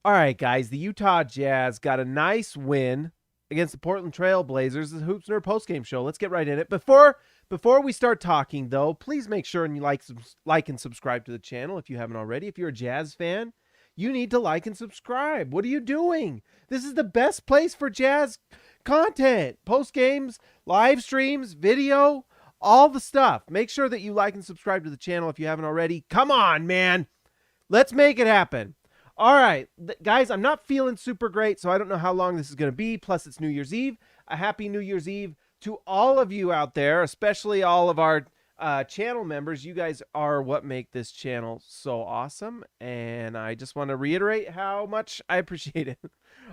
All right, guys, the Utah Jazz got a nice win against the Portland Trail Blazers. The Hoops Nerd postgame show. Let's get right in it. Before we start talking, though, please make sure and you like and subscribe to the channel if you haven't already. If you're a Jazz fan, you need to like and subscribe. What are you doing? This is the best place for Jazz content, post games, live streams, video, all the stuff. Make sure that you like and subscribe to the channel if you haven't already. Come on, man. Let's make it happen. All right, guys, I'm not feeling super great, so I don't know how long this is going to be. Plus, it's New Year's Eve. A happy New Year's Eve to all of you out there, especially all of our channel members. You guys are what make this channel so awesome, and I just want to reiterate how much I appreciate it.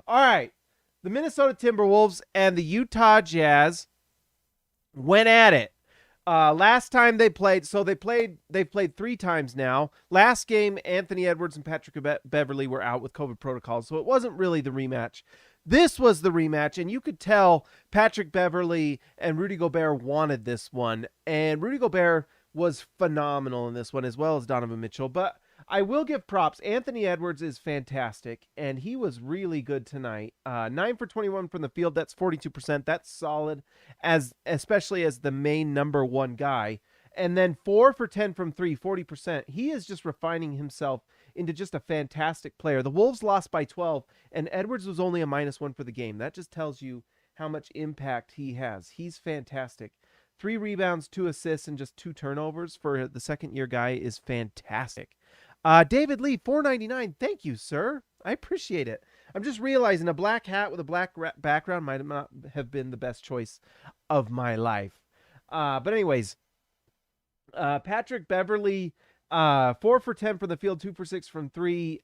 All right, the Minnesota Timberwolves and the Utah Jazz went at it. Last time they played, they've played 3 times now. Last game, Anthony Edwards and Patrick Beverley were out with COVID protocols, so it wasn't really the rematch. This was the rematch, and you could tell Patrick Beverley and Rudy Gobert wanted this one, and Rudy Gobert was phenomenal in this one, as well as Donovan Mitchell, but I will give props. Anthony Edwards is fantastic, and he was really good tonight. 9 for 21 from the field. That's 42%. That's solid, especially as the main number 1 guy. And then 4 for 10 from 3, 40%. He is just refining himself into just a fantastic player. The Wolves lost by 12, and Edwards was only a -1 for the game. That just tells you how much impact he has. He's fantastic. 3 rebounds, 2 assists, and just 2 turnovers for the second-year guy is fantastic. David Lee, $4.99. Thank you, sir. I appreciate it. I'm just realizing a black hat with a black background might not have been the best choice of my life. But anyways, Patrick Beverley, 4 for 10 from the field, 2 for 6 from 3,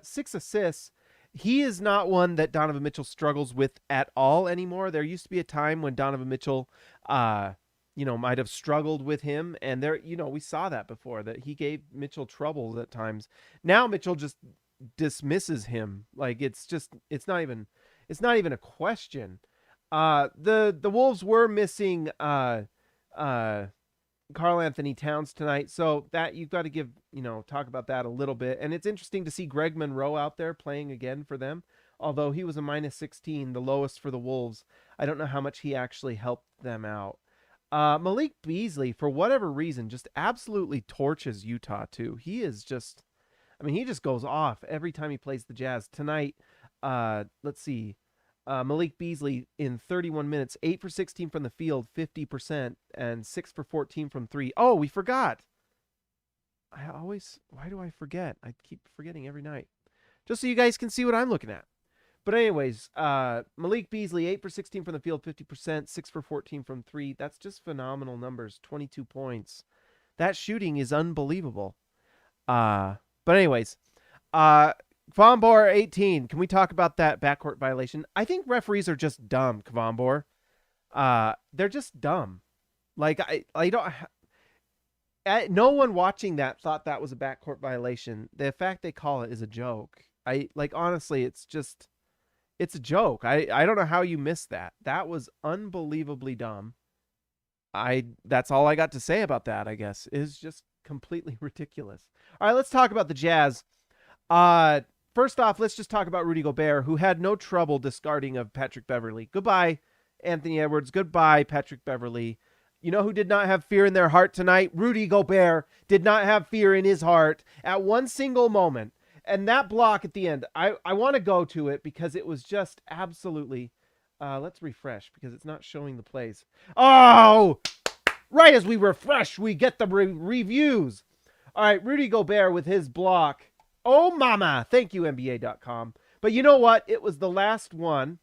6 assists. He is not one that Donovan Mitchell struggles with at all anymore. There used to be a time when Donovan Mitchell, might have struggled with him, and we saw that before, that he gave Mitchell troubles at times. Now Mitchell just dismisses him. Like it's not even a question. The Wolves were missing Karl Anthony Towns tonight, so that you've got to talk about that a little bit. And it's interesting to see Greg Monroe out there playing again for them, although he was a -16, the lowest for the Wolves. I don't know how much he actually helped them out. Malik Beasley, for whatever reason, just absolutely torches Utah too. He just goes off every time he plays the Jazz. Tonight, let's see. Malik Beasley in 31 minutes, 8 for 16 from the field, 50%, and 6 for 14 from 3. Oh, we forgot. Why do I forget? I keep forgetting every night. Just so you guys can see what I'm looking at. But anyways, Malik Beasley, 8 for 16 from the field, 50%, 6 for 14 from 3. That's just phenomenal numbers, 22 points. That shooting is unbelievable. But anyways, Kvambor 18. Can we talk about that backcourt violation? I think referees are just dumb, Kvambor. They're just dumb. Like, I don't... No one watching that thought that was a backcourt violation. The fact they call it is a joke. Honestly, it's a joke. I don't know how you missed that. That was unbelievably dumb. That's all I got to say about that, I guess. It's just completely ridiculous. All right, let's talk about the Jazz. First off, let's just talk about Rudy Gobert, who had no trouble discarding of Patrick Beverley. Goodbye, Anthony Edwards. Goodbye, Patrick Beverley. You know who did not have fear in their heart tonight? Rudy Gobert did not have fear in his heart at one single moment. And that block at the end, I want to go to it because it was just absolutely... let's refresh because it's not showing the plays. Oh! Right as we refresh, we get the reviews. All right, Rudy Gobert with his block. Oh, mama. Thank you, NBA.com. But you know what? It was the last one.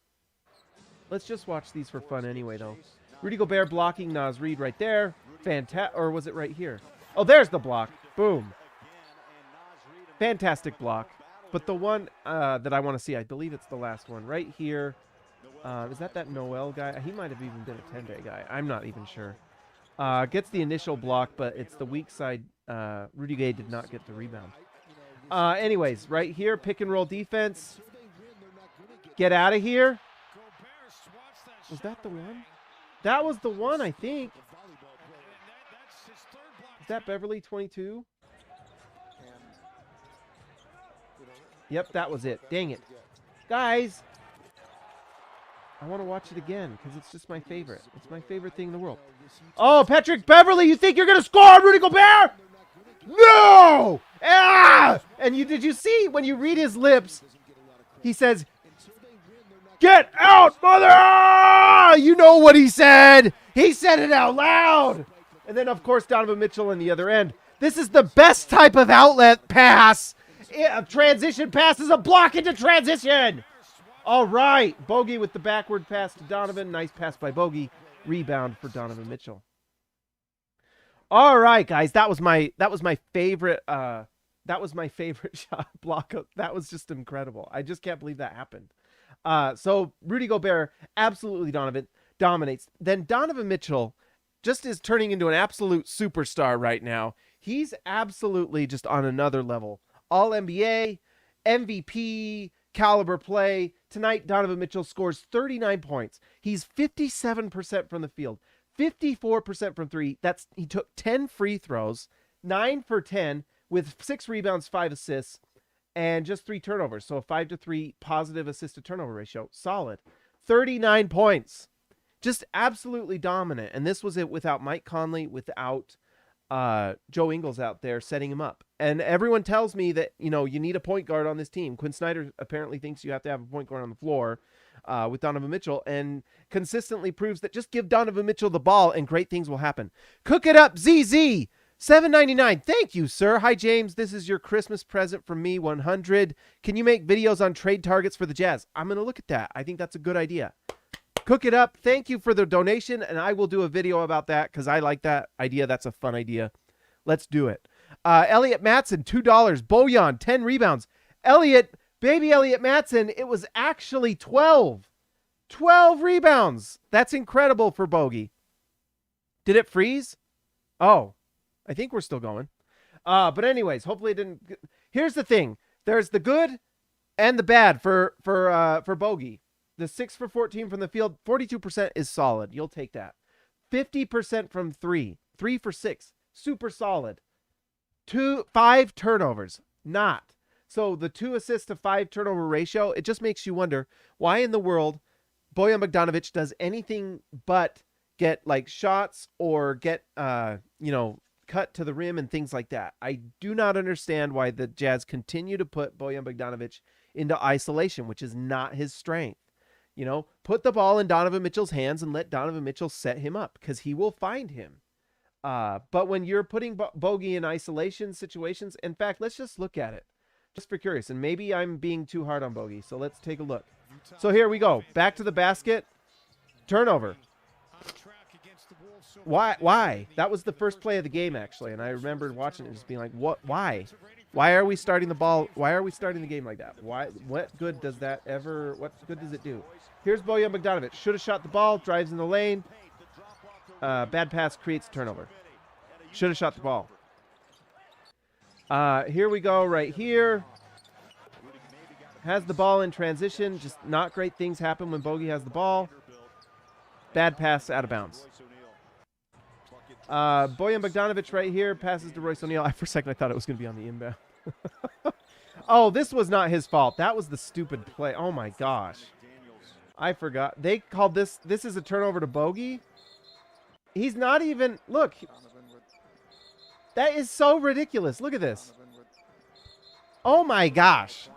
Let's just watch these for fun anyway, though. Rudy Gobert blocking Naz Reid right there. Fantastic. Or was it right here? Oh, there's the block. Boom. Fantastic block. But the one that I want to see, I believe it's the last one right here. Is that Noel guy? He might have even been a 10-day guy. I'm not even sure. Gets the initial block, but it's the weak side. Rudy Gay did not get the rebound. Anyways, right here, pick and roll defense. Get out of here. Was that the one? That was the one, I think. Is that Beverly 22? Yep, that was it. Dang it. Guys, I want to watch it again because it's just my favorite. It's my favorite thing in the world. Oh, Patrick Beverley, you think you're going to score on Rudy Gobert? No! Ah! And did you see when you read his lips, he says, "Get out, mother!" You know what he said. He said it out loud. And then, of course, Donovan Mitchell on the other end. This is the best type of outlet pass. A transition pass is a block into transition. All right. Bogey with the backward pass to Donovan. Nice pass by Bogey. Rebound for Donovan Mitchell. All right, guys. That was my favorite shot block. That was just incredible. I just can't believe that happened. So Rudy Gobert absolutely dominates. Then Donovan Mitchell just is turning into an absolute superstar right now. He's absolutely just on another level. All NBA, MVP, caliber play. Tonight, Donovan Mitchell scores 39 points. He's 57% from the field, 54% from three. He took 10 free throws, 9 for 10 with 6 rebounds, 5 assists, and just 3 turnovers. So a 5-to-3 positive assist to turnover ratio. Solid. 39 points. Just absolutely dominant. And this was it without Mike Conley, without Joe Ingles out there setting him up. And everyone tells me that, you need a point guard on this team. Quinn Snyder apparently thinks you have to have a point guard on the floor with Donovan Mitchell, and consistently proves that just give Donovan Mitchell the ball and great things will happen. Cook it up, ZZ. $7.99. Thank you, sir. Hi, James. This is your Christmas present from me, 100. Can you make videos on trade targets for the Jazz? I'm going to look at that. I think that's a good idea. Cook it up. Thank you for the donation, and I will do a video about that because I like that idea. That's a fun idea. Let's do it. Elliot Matson, $2. Bojan, 10 rebounds. Baby Elliot Matson, it was actually 12. 12 rebounds. That's incredible for Bogey. Did it freeze? Oh, I think we're still going. But anyways, hopefully it didn't. Here's the thing. There's the good and the bad for Bogey. The 6 for 14 from the field, 42% is solid. You'll take that. 50% from 3. 3 for 6. Super solid. 5 turnovers. Not. So the 2 assists to 5 turnover ratio, it just makes you wonder why in the world Bojan Bogdanovic does anything but get like shots or get, cut to the rim and things like that. I do not understand why the Jazz continue to put Bojan Bogdanovic into isolation, which is not his strength. Put the ball in Donovan Mitchell's hands and let Donovan Mitchell set him up because he will find him. But when you're putting Bogey in isolation situations, in fact, let's just look at it just for curious. And maybe I'm being too hard on Bogey. So let's take a look. So here we go. Back to the basket. Turnover. Why? That was the first play of the game, actually. And I remember watching it and just being like, what? Why? Why are we starting the ball? Why are we starting the game like that? Why? What good does that ever, what good does it do? Here's Bojan Bogdanovic. Should have shot the ball. Drives in the lane. Bad pass creates turnover. Should have shot the ball. Here we go right here. Has the ball in transition. Just not great things happen when Bogey has the ball. Bad pass out of bounds. Bojan Bogdanovic right here passes to Royce O'Neal. For a second, I thought it was going to be on the inbound. Oh, this was not his fault. That was the stupid play. Oh, my gosh. I forgot. They called this. This is a turnover to Bogey. He's not even. Look. That is so ridiculous. Look at this. Oh, my gosh.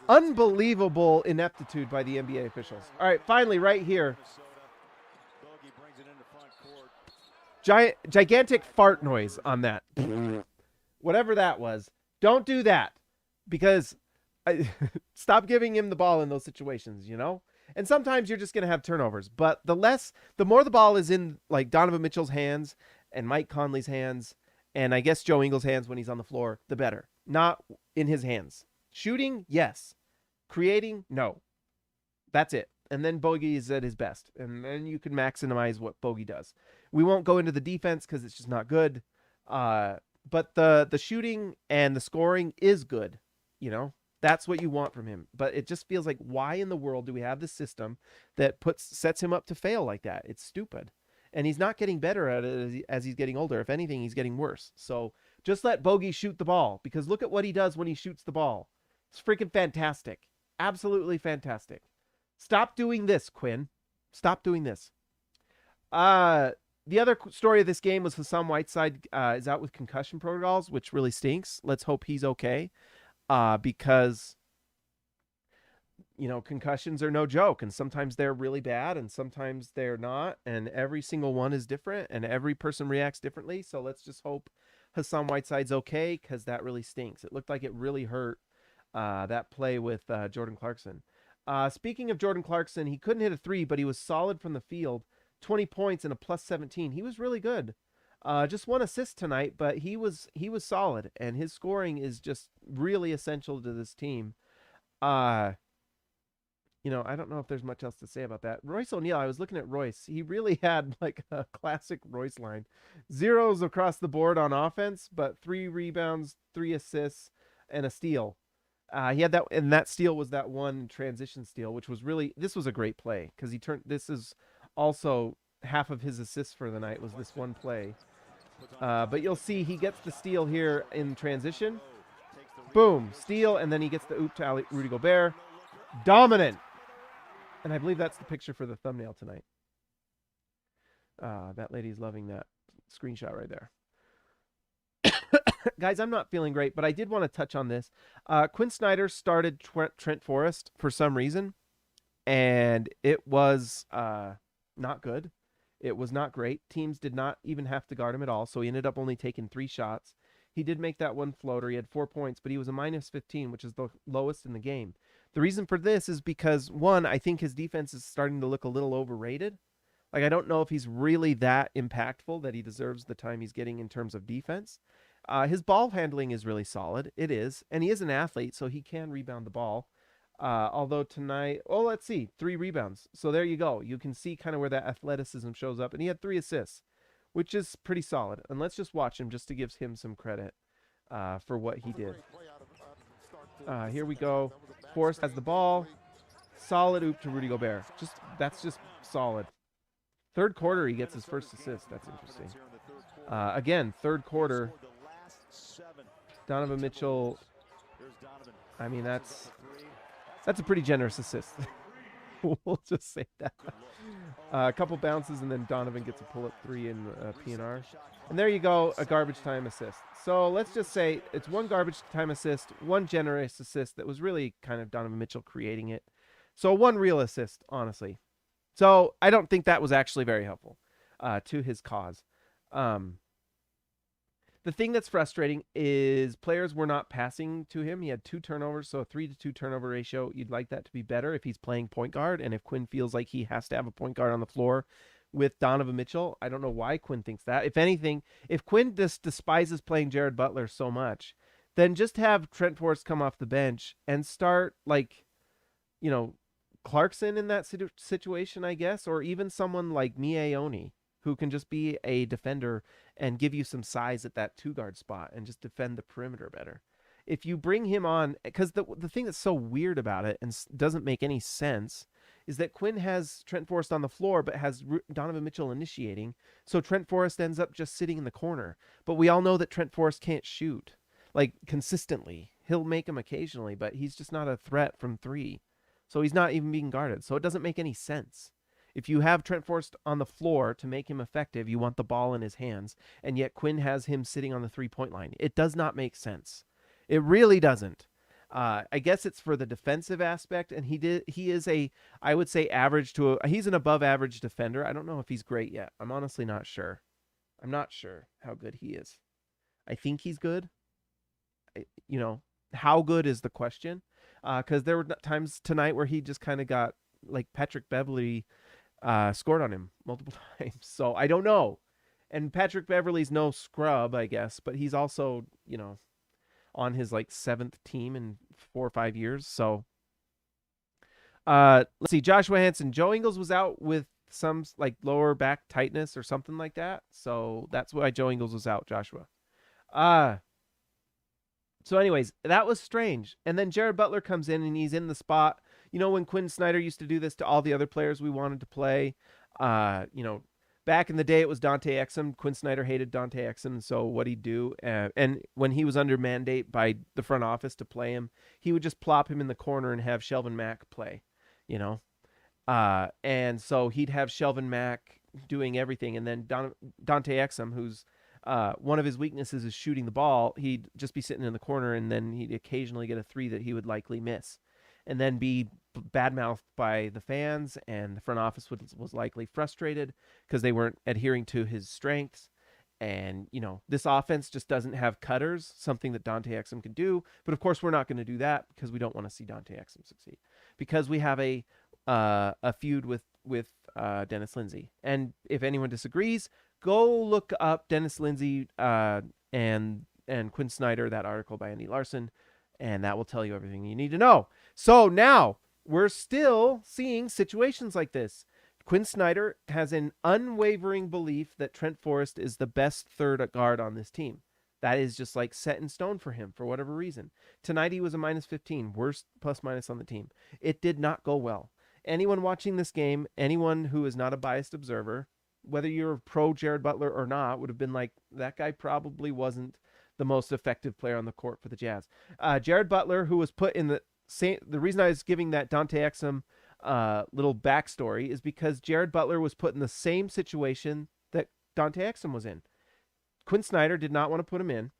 Unbelievable ineptitude by the NBA officials. All right, finally, right here. Gigantic fart noise on that. Whatever that was. Don't do that. Because stop giving him the ball in those situations, And sometimes you're just going to have turnovers. But the more the ball is in like Donovan Mitchell's hands and Mike Conley's hands, and I guess Joe Ingles' hands when he's on the floor, the better. Not in his hands. Shooting, yes. Creating, no. That's it. And then Bogey is at his best. And then you can maximize what Bogey does. We won't go into the defense because it's just not good. But the shooting and the scoring is good. That's what you want from him. But it just feels like, why in the world do we have this system that sets him up to fail like that? It's stupid. And he's not getting better at it as he's getting older. If anything, he's getting worse. So just let Bogey shoot the ball. Because look at what he does when he shoots the ball. It's freaking fantastic. Absolutely fantastic. Stop doing this, Quinn. Stop doing this. The other story of this game was Hassan Whiteside is out with concussion protocols, which really stinks. Let's hope he's okay. Because concussions are no joke, and sometimes they're really bad and sometimes they're not, and every single one is different and every person reacts differently. So let's just hope Hassan Whiteside's okay, because that really stinks. It looked like it really hurt that play with Jordan Clarkson. Speaking of Jordan Clarkson, he couldn't hit a three, but he was solid from the field. 20 points and a plus 17. He was really good. Just one assist tonight, but he was solid, and his scoring is just really essential to this team. I don't know if there's much else to say about that. Royce O'Neal, I was looking at Royce. He really had like a classic Royce line. Zeros across the board on offense, but 3 rebounds, 3 assists, and a steal. He had that, and that steal was that one transition steal, which was this was a great play, because this is also half of his assists for the night was this one play. But you'll see he gets the steal here in transition. Boom, steal, and then he gets the oop to Rudy Gobert. Dominant. And I believe that's the picture for the thumbnail tonight. That lady's loving that screenshot right there. Guys, I'm not feeling great, but I did want to touch on this. Quinn Snyder started Trent Forrest for some reason, and it was not good. It was not great. Teams did not even have to guard him at all, so he ended up only taking 3 shots. He did make that one floater. He had 4 points, but he was a minus 15, which is the lowest in the game. The reason for this is because, one, I think his defense is starting to look a little overrated. Like, I don't know if he's really that impactful that he deserves the time he's getting in terms of defense. His ball handling is really solid. It is. And he is an athlete, so he can rebound the ball. Although tonight, let's see, 3 rebounds. So there you go. You can see kind of where that athleticism shows up. And he had 3 assists, which is pretty solid. And let's just watch him just to give him some credit for what he did. Here we go. Forrest has the ball. Solid oop to Rudy Gobert. That's just solid. Third quarter, he gets his first assist. That's interesting. Again, third quarter, Donovan Mitchell. I mean, that's a pretty generous assist. We'll just say that. A couple bounces, and then Donovan gets a pull-up 3 in PNR. And there you go, a garbage time assist. So let's just say it's 1 garbage time assist, 1 generous assist that was really kind of Donovan Mitchell creating it. So 1 real assist, honestly. So I don't think that was actually very helpful to his cause. The thing that's frustrating is players were not passing to him. He had 2 turnovers, so a 3-to-2 turnover ratio. You'd like that to be better if he's playing point guard, and if Quinn feels like he has to have a point guard on the floor with Donovan Mitchell. I don't know why Quinn thinks that. If anything, if Quinn just despises playing Jared Butler so much, then just have Trent Forrest come off the bench and start, Clarkson in that situation, I guess, or even someone like Miaoni, who can just be a defender and give you some size at that 2-guard spot and just defend the perimeter better. If you bring him on, because the thing that's so weird about it and doesn't make any sense is that Quinn has Trent Forrest on the floor but has Donovan Mitchell initiating, so Trent Forrest ends up just sitting in the corner. But we all know that Trent Forrest can't shoot, consistently. He'll make them occasionally, but he's just not a threat from 3. So he's not even being guarded. So it doesn't make any sense. If you have Trent Forrest on the floor to make him effective, you want the ball in his hands, and yet Quinn has him sitting on the 3-point line. It does not make sense. It really doesn't. I guess it's for the defensive aspect, and he is I would say he's an above average defender. I don't know if he's great yet. I'm honestly not sure. I'm not sure how good he is. I think he's good. How good is the question? Because there were times tonight where he just kind of got, like, Patrick Beverley scored on him multiple times. So I don't know. And Patrick Beverley's no scrub, I guess, but he's also, on his 7th team in 4 or 5 years. So let's see. Joshua Hanson. Joe Ingles was out with some lower back tightness or something like that. So that's why Joe Ingles was out, Joshua. So anyways, that was strange. And then Jared Butler comes in and he's in the spot. When Quinn Snyder used to do this to all the other players we wanted to play, Back in the day, it was Dante Exum. Quinn Snyder hated Dante Exum, so what he'd do, and when he was under mandate by the front office to play him, he would just plop him in the corner and have Shelvin Mack play, you know. And so he'd have Shelvin Mack doing everything, and then Dante Exum, who's one of his weaknesses is shooting the ball, he'd just be sitting in the corner, and then he'd occasionally get a three that he would likely miss, and then be badmouthed by the fans, and the front office was likely frustrated because they weren't adhering to his strengths. And, you know, this offense just doesn't have cutters, something that Dante Exum can do. But, of course, we're not going to do that because we don't want to see Dante Exum succeed. Because we have a feud with Dennis Lindsay. And if anyone disagrees, go look up Dennis Lindsay and Quinn Snyder, that article by Andy Larson, and that will tell you everything you need to know. So now we're still seeing situations like this. Quinn Snyder has an unwavering belief that Trent Forrest is the best third guard on this team. That is just like set in stone for him for whatever reason. Tonight he was a -15, worst plus minus on the team. It did not go well. Anyone watching this game, anyone who is not a biased observer, whether you're pro Jared Butler or not, would have been like, that guy probably wasn't the most effective player on the court for the Jazz. Jared Butler, who was put in the reason I was giving that Dante Exum little backstory is because Jared Butler was put in the same situation that Dante Exum was in. Quinn Snyder did not want to put him in,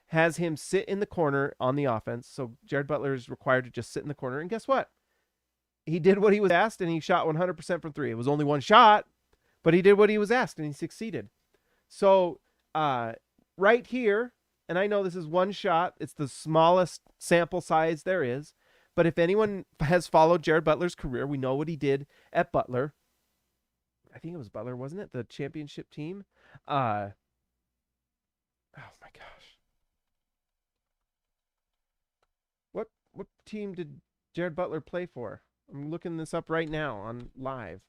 has him sit in the corner on the offense. So Jared Butler is required to just sit in the corner. And guess what? He did what he was asked, and he shot 100% from three. It was only one shot, but he did what he was asked, and he succeeded. So right here, and I know this is one shot. It's the smallest sample size there is. But if anyone has followed Jared Butler's career, we know what he did at Butler. I think it was Butler, wasn't it? The championship team. Oh, my gosh. What team did Jared Butler play for? I'm looking this up right now on live.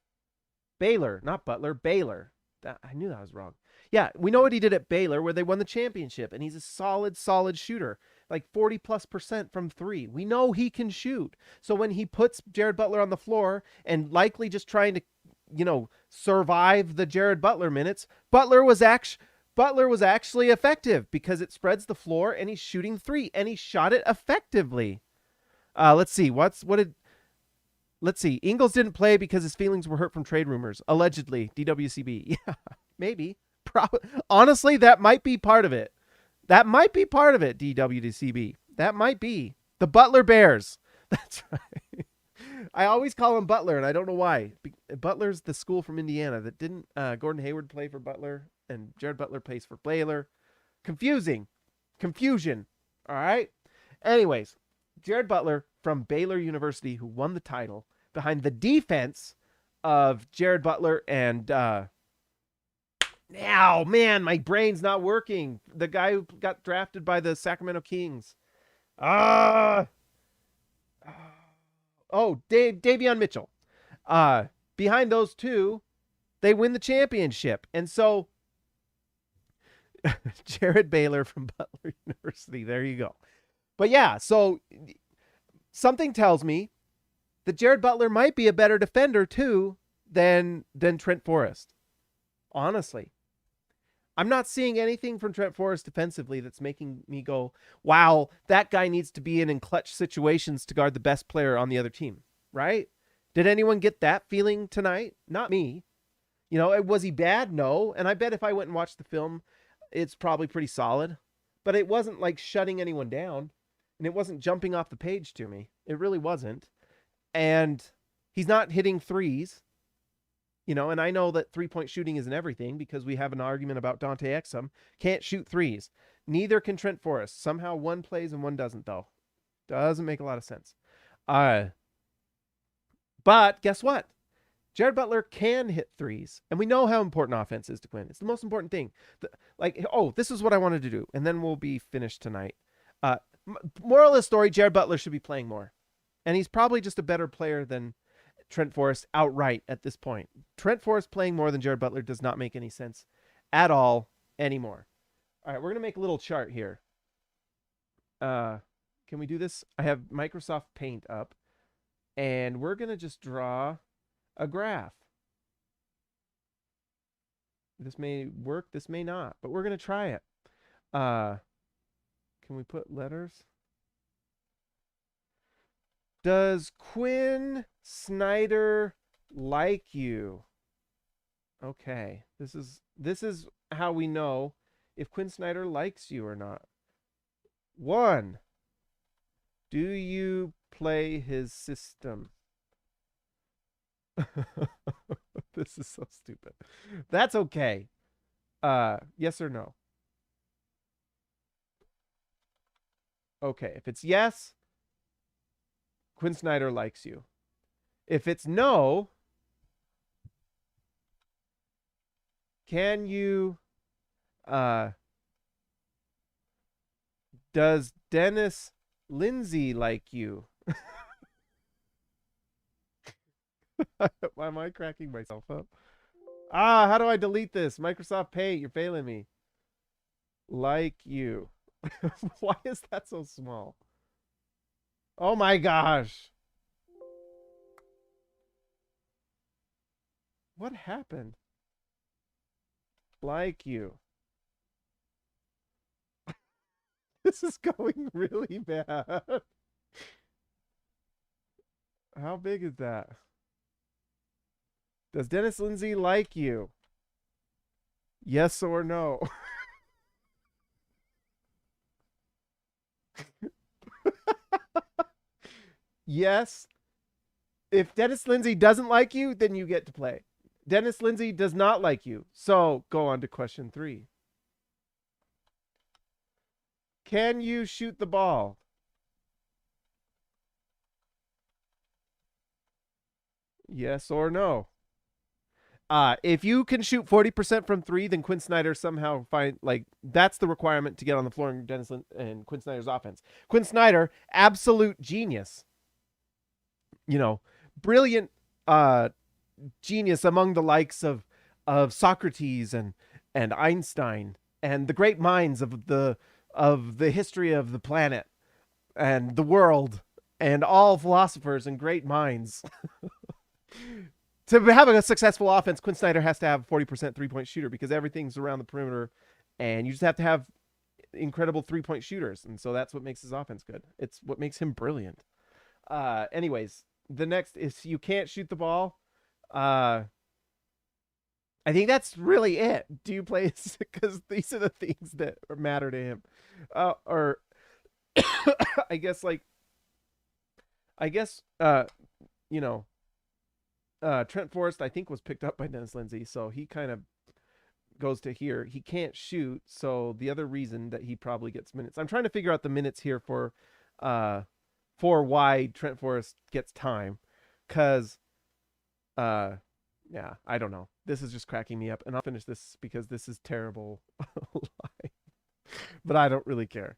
Baylor, not Butler, Baylor. I knew that was wrong. Yeah, we know what he did at Baylor where they won the championship, and he's a solid shooter, like 40+% from three. We know he can shoot. So when he puts Jared Butler on the floor and likely just trying to, you know, survive the Jared Butler minutes, Butler was actually effective because it spreads the floor and he's shooting three, and he shot it effectively. Let's see. Let's see. Ingles didn't play because his feelings were hurt from trade rumors. Allegedly, DWCB. Yeah, maybe. Honestly, that might be part of it. DWCB. That might be. The Butler Bears. That's right. I always call him Butler, and I don't know why. Butler's the school from Indiana that didn't Gordon Hayward play for Butler, and Jared Butler plays for Baylor. Confusion. All right? Anyways, Jared Butler from Baylor University, who won the title, behind the defense of Jared Butler and now, man, my brain's not working. The guy who got drafted by the Sacramento Kings. Davion Mitchell. Behind those two, they win the championship. And so Jared Baylor from Butler University. There you go. But yeah, so something tells me that Jared Butler might be a better defender too than Trent Forrest. Honestly, I'm not seeing anything from Trent Forrest defensively that's making me go, wow, that guy needs to be in clutch situations to guard the best player on the other team, right? Did anyone get that feeling tonight? Not me. You know, was he bad? No. And I bet if I went and watched the film, it's probably pretty solid. But it wasn't like shutting anyone down. And it wasn't jumping off the page to me. It really wasn't. And he's not hitting threes. You know, and I know that three-point shooting isn't everything because we have an argument about Dante Exum. Can't shoot threes. Neither can Trent Forrest. Somehow one plays and one doesn't, though. Doesn't make a lot of sense. But guess what? Jared Butler can hit threes. And we know how important offense is to Quinn. It's the most important thing. This is what I wanted to do. And then we'll be finished tonight. Moral of the story, Jared Butler should be playing more. And he's probably just a better player than Trent Forrest outright at this point. Trent Forrest playing more than Jared Butler does not make any sense at all anymore. All right, we're going to make a little chart here. Can we do this? I have Microsoft Paint up, and we're going to just draw a graph. This may work, this may not, but we're going to try it. Can we put letters? Does Quinn Snyder like you? Okay. This is how we know if Quinn Snyder likes you or not. 1. Do you play his system? This is so stupid. That's okay. Yes or no? Okay, if it's yes, Quinn Snyder likes you. If it's no, can you does Dennis Lindsay like you? Why am I cracking myself up? How do I delete this? Microsoft Paint, you're failing me. Like you. Why is that so small? Oh my gosh. What happened? Like you. This is going really bad. How big is that? Does Dennis Lindsay like you? Yes or no? Yes. If Dennis Lindsay doesn't like you, then you get to play. Dennis Lindsay does not like you. So go on to question 3. Can you shoot the ball? Yes or no? If you can shoot 40% from 3, then Quinn Snyder somehow that's the requirement to get on the floor in Dennis and Quinn Snyder's offense. Quinn Snyder, absolute genius. Brilliant genius among the likes of Socrates and Einstein and the great minds of the history of the planet and the world and all philosophers and great minds. To have a successful offense, Quinn Snyder has to have a 40% three-point shooter because everything's around the perimeter, and you just have to have incredible three-point shooters, and so that's what makes his offense good. It's what makes him brilliant. Anyways, the next is you can't shoot the ball. I think that's really it. Do you play? Because these are the things that matter to him. Or I guess Trent Forrest, I think, was picked up by Dennis Lindsay, so he kind of goes to here. He can't shoot, so the other reason that he probably gets minutes. I'm trying to figure out the minutes here for why Trent Forrest gets time, because yeah, I don't know. This is just cracking me up, and I'll finish this because this is terrible lie, but I don't really care.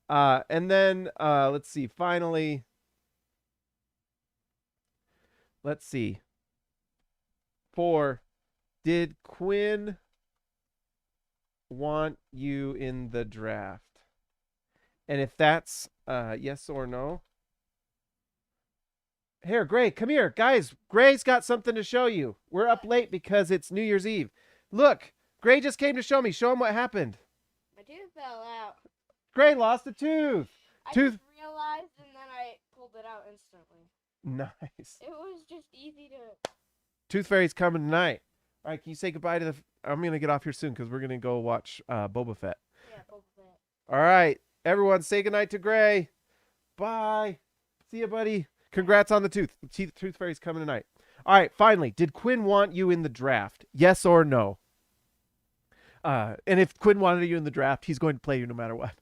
And then let's see. Finally, let's see. 4. Did Quinn want you in the draft? And if that's yes or no. Here, Gray, come here. Guys, Gray's got something to show you. We're up late because it's New Year's Eve. Look, Gray just came to show me. Show him what happened. My tooth fell out. Gray lost a tooth. I just realized, and then I pulled it out instantly. Nice. It was just easy to... Tooth Fairy's coming tonight. All right, can you say goodbye to the... I'm going to get off here soon because we're going to go watch Boba Fett. Yeah, Boba Fett. All right, everyone, say goodnight to Gray. Bye. See you, buddy. Congrats on the tooth. Tooth Fairy's coming tonight. All right, finally, did Quinn want you in the draft? Yes or no? And if Quinn wanted you in the draft, he's going to play you no matter what.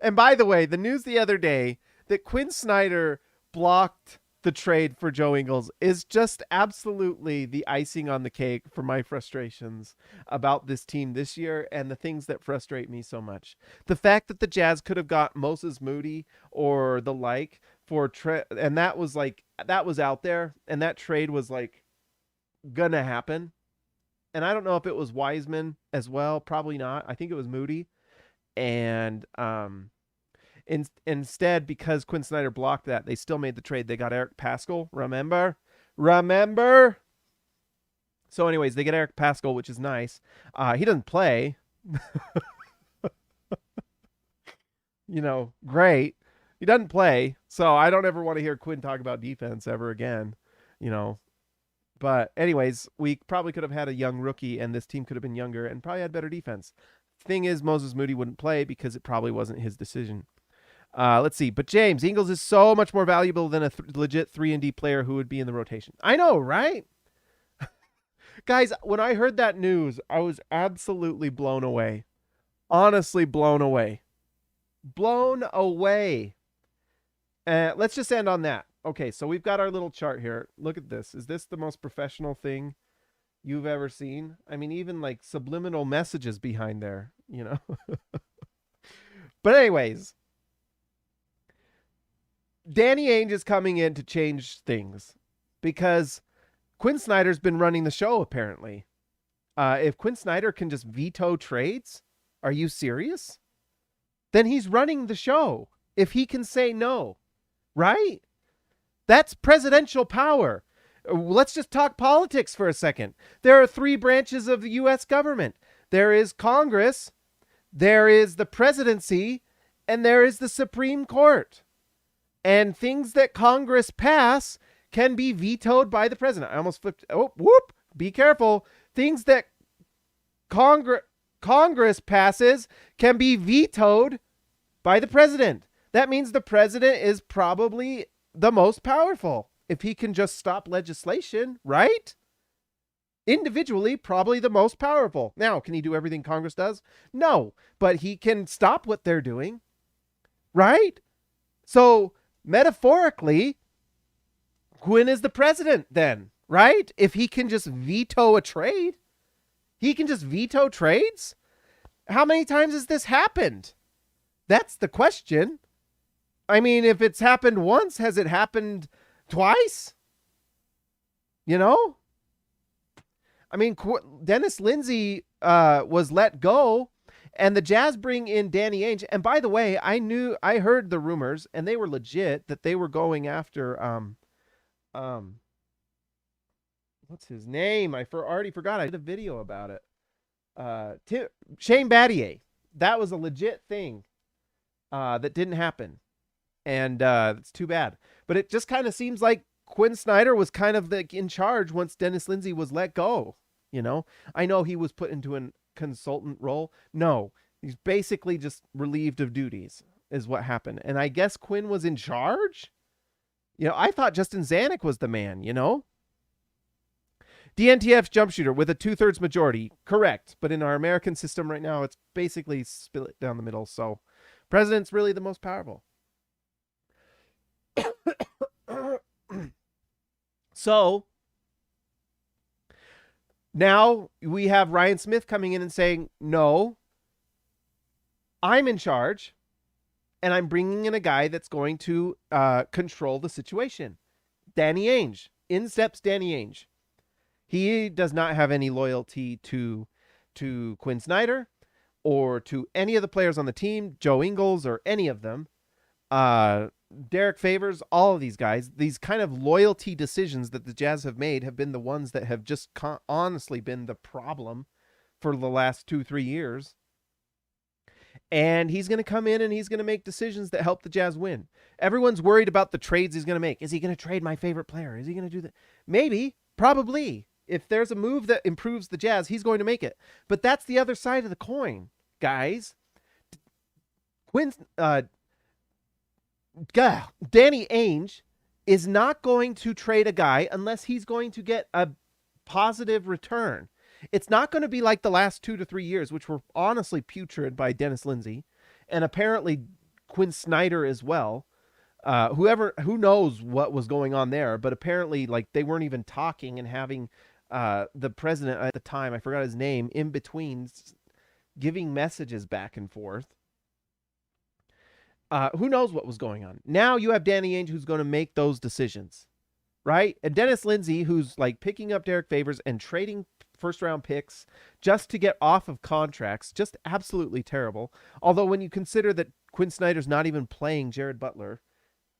And by the way, the news the other day that Quinn Snyder blocked the trade for Joe Ingles is just absolutely the icing on the cake for my frustrations about this team this year and the things that frustrate me so much. The fact that the Jazz could have got Moses Moody or the like for and that was out there, and that trade was like gonna happen. And I don't know if it was Wiseman as well, probably not. I think it was Moody. And instead, because Quinn Snyder blocked that, they still made the trade. They got Eric Paschall. Remember? So anyways, they get Eric Paschall, which is nice. He doesn't play. Great. He doesn't play. So I don't ever want to hear Quinn talk about defense ever again. You know. But anyways, we probably could have had a young rookie and this team could have been younger and probably had better defense. Thing is, Moses Moody wouldn't play because it probably wasn't his decision. Let's see. But James, Ingles is so much more valuable than a legit 3-and-D player who would be in the rotation. I know, right? Guys, when I heard that news, I was absolutely blown away. Honestly blown away. Blown away. Let's just end on that. Okay, so we've got our little chart here. Look at this. Is this the most professional thing you've ever seen? I mean, even like subliminal messages behind there, But anyways, Danny Ainge is coming in to change things because Quinn Snyder's been running the show, apparently. If Quinn Snyder can just veto trades, are you serious? Then he's running the show. If he can say no, right? That's presidential power. Let's just talk politics for a second. There are 3 branches of the U.S. government. There is Congress, there is the presidency, and there is the Supreme Court. And things that Congress pass can be vetoed by the president. I almost flipped. Oh, whoop. Be careful. Things that Congress passes can be vetoed by the president. That means the president is probably the most powerful if he can just stop legislation, right? Individually, probably the most powerful. Now, can he do everything Congress does? No, but he can stop what they're doing, right? So metaphorically, Quinn is the president then, right? If he can just veto a trade, he can just veto trades. How many times has this happened? That's the question. I mean, if it's happened once, has it happened twice? I mean, Dennis Lindsey was let go, and the Jazz bring in Danny Ainge. And by the way, I heard the rumors, and they were legit, that they were going after what's his name? I already forgot. I did a video about it. Shane Battier. That was a legit thing that didn't happen. And it's too bad. But it just kind of seems like Quinn Snyder was kind of in charge once Dennis Lindsey was let go. I know he was put into a consultant role. No, he's basically just relieved of duties is what happened. And I guess Quinn was in charge. I thought Justin Zanuck was the man, DNTF jump shooter with a 2/3 majority. Correct. But in our American system right now, it's basically split down the middle. So president's really the most powerful. So now we have Ryan Smith coming in and saying, no, I'm in charge and I'm bringing in a guy that's going to control the situation. Danny Ainge. In steps Danny Ainge. He does not have any loyalty to Quinn Snyder or to any of the players on the team, Joe Ingles or any of them. Derek Favors, all of these guys, these kind of loyalty decisions that the Jazz have made have been the ones that have just honestly been the problem for the last 2-3 years. And he's going to come in and he's going to make decisions that help the Jazz win. Everyone's worried about the trades he's going to make. Is he going to trade my favorite player? Is he going to do that? Maybe, probably. If there's a move that improves the Jazz, he's going to make it. But that's the other side of the coin, guys. Danny Ainge is not going to trade a guy unless he's going to get a positive return. It's not going to be like the last 2 to 3 years, which were honestly putrid by Dennis Lindsey and apparently Quinn Snyder as well. Who knows what was going on there, but apparently they weren't even talking and having the president at the time, I forgot his name, in between giving messages back and forth. Who knows what was going on? Now you have Danny Ainge who's going to make those decisions, right? And Dennis Lindsey who's picking up Derek Favors and trading first-round picks just to get off of contracts, just absolutely terrible. Although when you consider that Quinn Snyder's not even playing Jared Butler,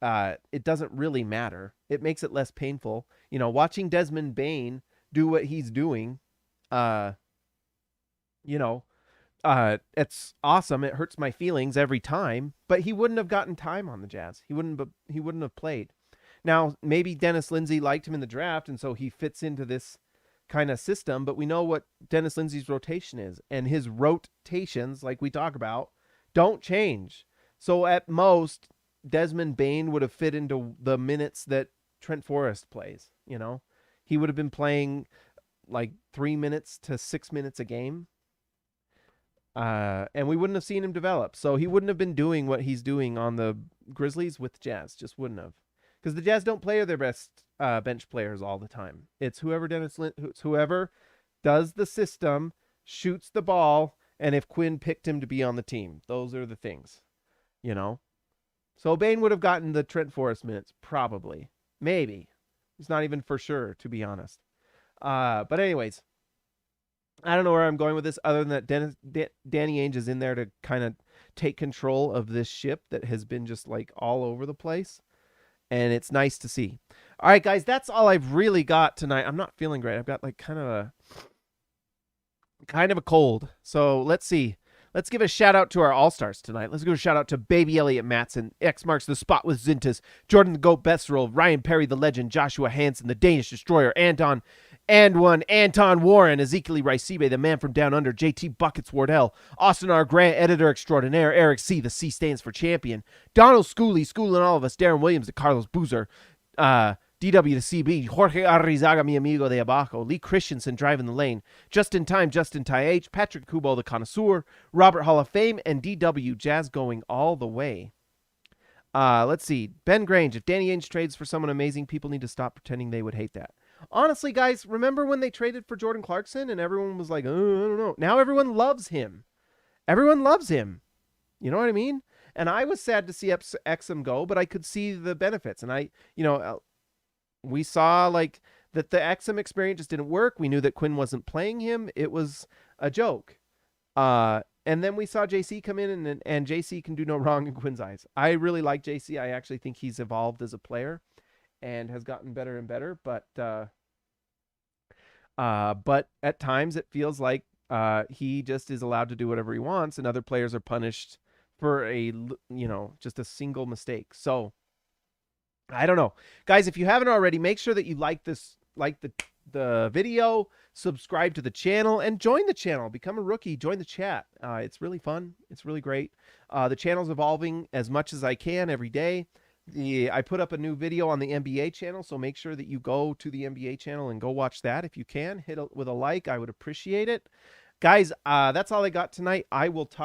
it doesn't really matter. It makes it less painful. Watching Desmond Bane do what he's doing, uh, you know, it's awesome. It hurts my feelings every time, but he wouldn't have gotten time on the Jazz. He wouldn't have played. Now, maybe Dennis Lindsey liked him in the draft, and so he fits into this kind of system, but we know what Dennis Lindsey's rotation is, and his rotations, like we talk about, don't change. So at most, Desmond Bane would have fit into the minutes that Trent Forrest plays, you know? He would have been playing like 3 minutes to 6 minutes a game. And we wouldn't have seen him develop. So he wouldn't have been doing what he's doing on the Grizzlies with Jazz. Just wouldn't have. Because the Jazz don't play their best bench players all the time. It's whoever does the system, shoots the ball, and if Quinn picked him to be on the team. Those are the things, you know? So Bane would have gotten the Trent Forrest minutes, probably. Maybe. It's not even for sure, to be honest. But anyways, I don't know where I'm going with this other than that Danny Ainge is in there to kind of take control of this ship that has been just like all over the place. And it's nice to see. All right, guys, that's all I've really got tonight. I'm not feeling great. I've got like kind of a cold. So let's see. Let's give a shout out to our All-Stars tonight. Let's give a shout out to Baby Elliott Matson. X marks the spot with Zintas. Jordan the Goat Besserell. Ryan Perry the Legend. Joshua Hansen, the Danish Destroyer. Anton Warren. Ezekiel Raisibe, the man from down under. JT Buckets Wardell. Austin R. Grant, Editor Extraordinaire. Eric C., the C stands for Champion. Donald schooling all of us. Darren Williams, the Carlos Boozer. DW to CB, Jorge Arrizaga, mi amigo de abajo, Lee Christensen driving the lane, Justin H, Patrick Kubo, the connoisseur, Robert Hall of Fame, and DW Jazz going all the way. Let's see. Ben Grange, if Danny Ainge trades for someone amazing, people need to stop pretending they would hate that. Honestly, guys, remember when they traded for Jordan Clarkson and everyone was like, oh, I don't know. Now everyone loves him. Everyone loves him. You know what I mean? And I was sad to see Exum go, but I could see the benefits. And we saw like that the Exum experience just didn't work. We knew that Quinn wasn't playing him. It was a joke. And then we saw JC come in and JC can do no wrong in Quinn's eyes. I really like JC. I actually think he's evolved as a player and has gotten better and better. But at times it feels like he just is allowed to do whatever he wants and other players are punished for just a single mistake. So I don't know. Guys, if you haven't already, make sure that you like the video, subscribe to the channel, and join the channel. Become a rookie. Join the chat. It's really fun. It's really great. The channel's evolving as much as I can every day. I put up a new video on the NBA channel, so make sure that you go to the NBA channel and go watch that if you can. Hit it with a like. I would appreciate it. Guys, that's all I got tonight. I will talk